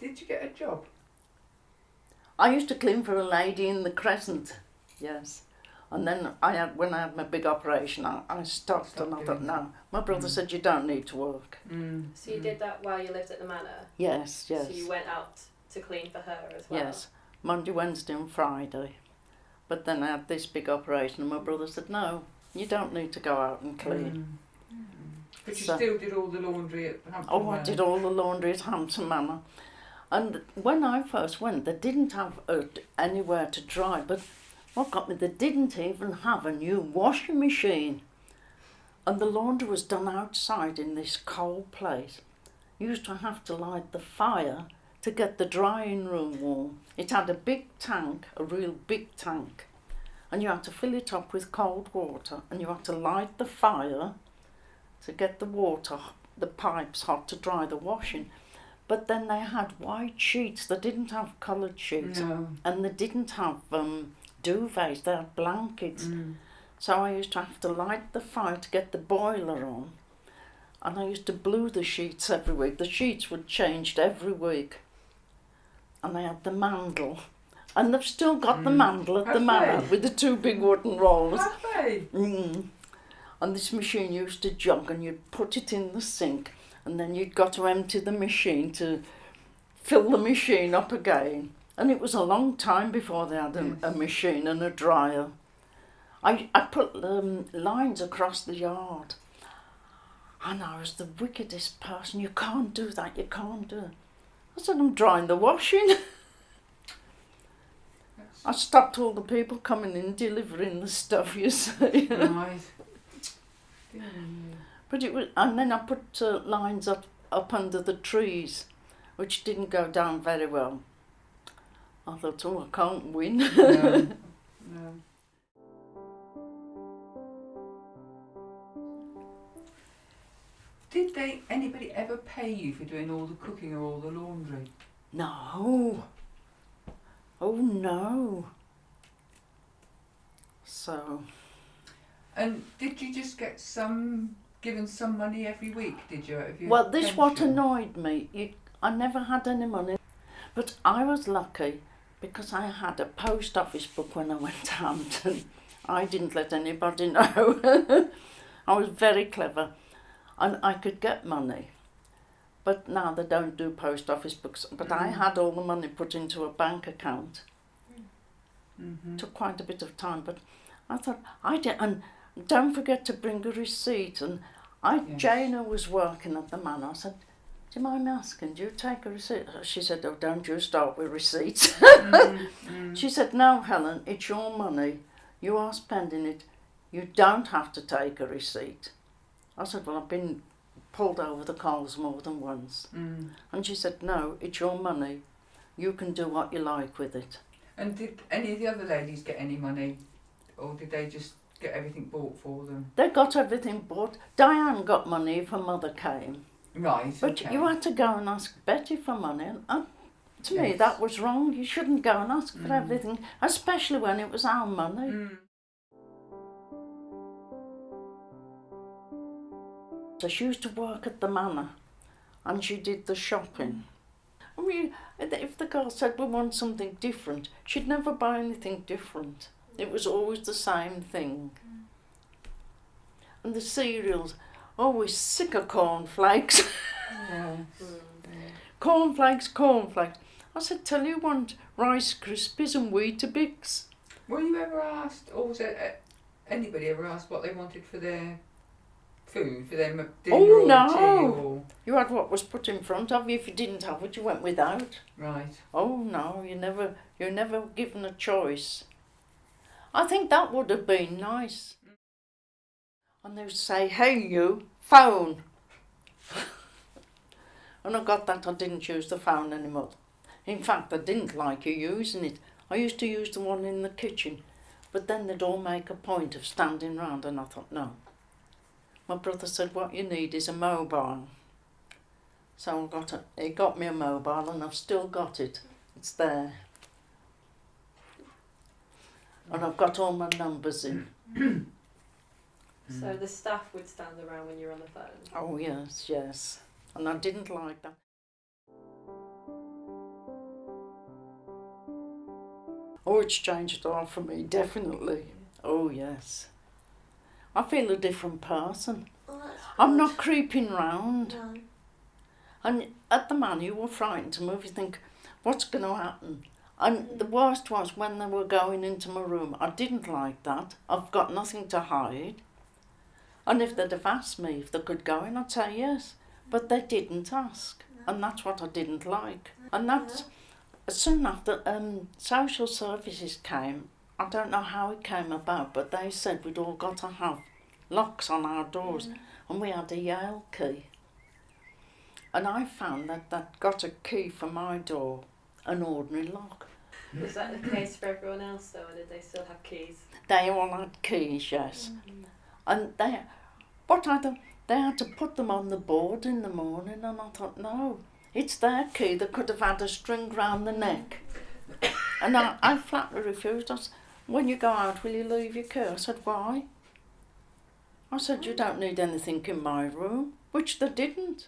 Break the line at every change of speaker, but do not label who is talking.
Did you get a job?
I used to clean for a lady in the Crescent, yes. And then when I had my big operation, I stopped and I thought, no. My brother said, you don't need to work.
So you did that while you lived at the manor?
Yes, yes.
So you went out to clean for her as well?
Yes, Monday, Wednesday and Friday. But then I had this big operation and my brother said, no, you don't need to go out and clean.
But you still did all the laundry at Hampton Manor?
I did all the laundry at Hampton Manor. And when I first went, they didn't have anywhere to dry, but what got me, they didn't even have a new washing machine. And the laundry was done outside in this cold place. You used to have to light the fire to get the drying room warm. It had a big tank, a real big tank, and you had to fill it up with cold water, and you had to light the fire to get the water, the pipes hot to dry the washing. But then they had white sheets. They didn't have coloured sheets.
No.
And they didn't have duvets. They had blankets. So I used to have to light the fire to get the boiler on. And I used to blue the sheets every week. The sheets were changed every week. And I had the mandle. And they've still got the mandle at the manor with the two big wooden rolls.
Have they?
And this machine used to jog, and you'd put it in the sink, and then you'd got to empty the machine to fill the machine up again. And it was a long time before they had a machine and a dryer. I put lines across the yard. And I was the wickedest person. You can't do that, you can't do it. I said, I'm drying the washing. I stopped all the people coming in delivering the stuff, you see.
Right.
But it was, and then I put lines up under the trees, which didn't go down very well. I thought, oh, I can't win.
No. Did anybody ever pay you for doing all the cooking or all the laundry?
No. Oh, no. So.
And did you just get given some money every week, did you?
Well, this what annoyed me. I never had any money. But I was lucky because I had a post office book when I went to Hampton. I didn't let anybody know. I was very clever. And I could get money. But now they don't do post office books. But I had all the money put into a bank account. Took quite a bit of time, but I thought, I did. And don't forget to bring a receipt. And Jana was working at the manor. I said, do you mind me asking, do you take a receipt? She said, oh, don't you start with receipts. She said, no, Helen, it's your money. You are spending it. You don't have to take a receipt. I said, well, I've been pulled over the coals more than once. And she said, no, it's your money. You can do what you like with it.
And did any of the other ladies get any money? Or did they just get everything bought for them?
They got everything bought. Diane got money if her mother came.
Right,
But you had to go and ask Betty for money. And to me, that was wrong. You shouldn't go and ask for everything, especially when it was our money. So she used to work at the manor and she did the shopping. I mean, if the girl said we want something different, she'd never buy anything different. It was always the same thing. And the cereals, always sick of cornflakes. Cornflakes. I said, tell you want Rice Krispies and Weetabix.
Were you ever asked, or was it, anybody ever asked what they wanted for their food, for their dinner or tea? Or...
You had what was put in front of you. If you didn't have it, you went without.
Right.
Oh no, you're never given a choice. I think that would have been nice. And they would say, hey you, phone. When I got that, I didn't use the phone anymore. In fact, I didn't like you using it. I used to use the one in the kitchen, but then they'd all make a point of standing round, and I thought, no. My brother said, what you need is a mobile. So he got me a mobile, and I've still got it. It's there. And I've got all my numbers in.
So the staff would stand around when you're on the phone?
Oh, yes. And I didn't like that. Oh, it's changed it all for me, definitely. Oh, yes. I feel a different person.
Oh, that's
I'm
good.
not creeping round.
No.
And at the Manor, you were frightened to move. You think, what's going to happen? And the worst was when they were going into my room. I didn't like that. I've got nothing to hide. And if they'd have asked me if they could go in, I'd say yes. But they didn't ask. And that's what I didn't like. And that's soon after social services came. I don't know how it came about, but they said we'd all got to have locks on our doors. And we had a Yale key. And I found that got a key for my door, an ordinary lock.
Was that the case for everyone else though, or did they still have keys?
They all had keys, yes. And they had to put them on the board in the morning, and I thought, no, it's their key. They could have had a string round the neck. And I flatly refused. I said, when you go out, will you leave your key? I said, why? I said, you don't need anything in my room, which they didn't.